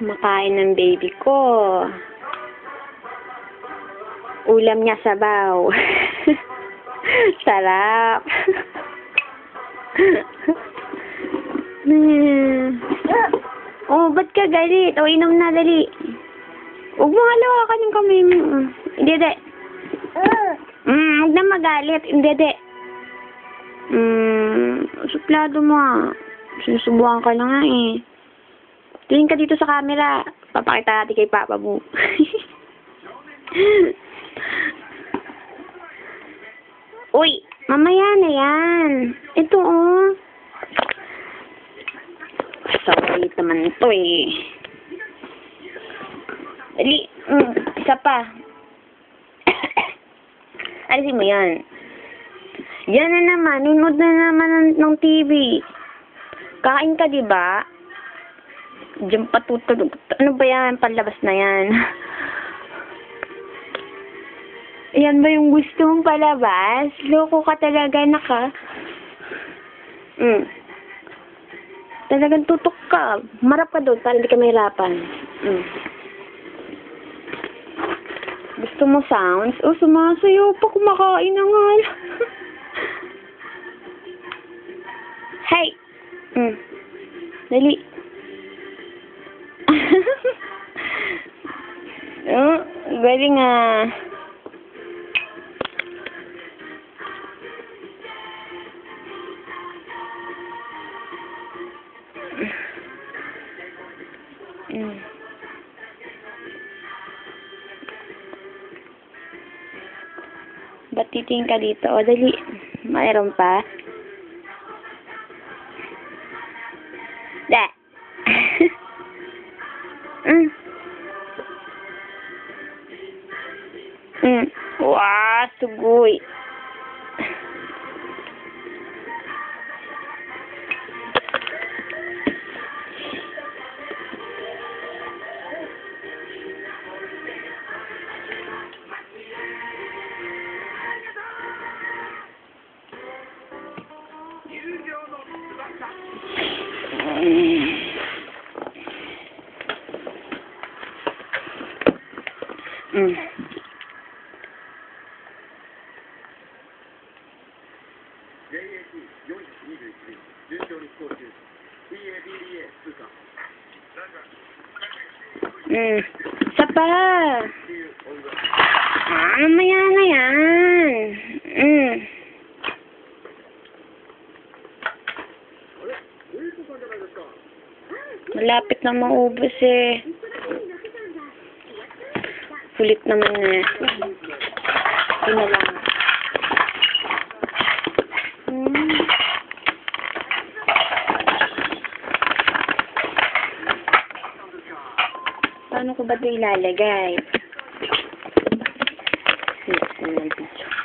Kumakain ng baby ko. Ulam niya sabaw. Sarap. Oh, ba't ka galit? O, inom na, dali. Huwag mo halawakan yung kamay mo. Hindi, de. Huwag na magalit. Hindi, de. Suplado mo, sinusubukan ka na nga, eh. Tingin ka dito sa camera. Papakita natin kay Papa mo. Uy, mamaya na yan. Ito, oh. Sorry naman ito, eh. Dali. Isa pa. Alisin mo yan. Yan na naman. Nunod na naman ng TV. Kain ka, diba? Diyan patutulog. Ano ba yan? Palabas na yan. Yan ba yung gusto mong palabas? Loko ka talaga, naka. Talagang tutok ka. Marap ka doon para hindi ka mahirapan. Gusto mo sounds? Oh, sumasayaw pa. Kumakain na nga. Hey! Dali. Oh, galing ah. Ba't titingin ka dito? O, dali. Mayroon pa? Da. Wow, sugoy. Isa pa. Mamaya na yan. Malapit na maubos eh. Kulit naman eh. Ito na lang. Paano ko ba ito ilalagay? Yes, naman dito.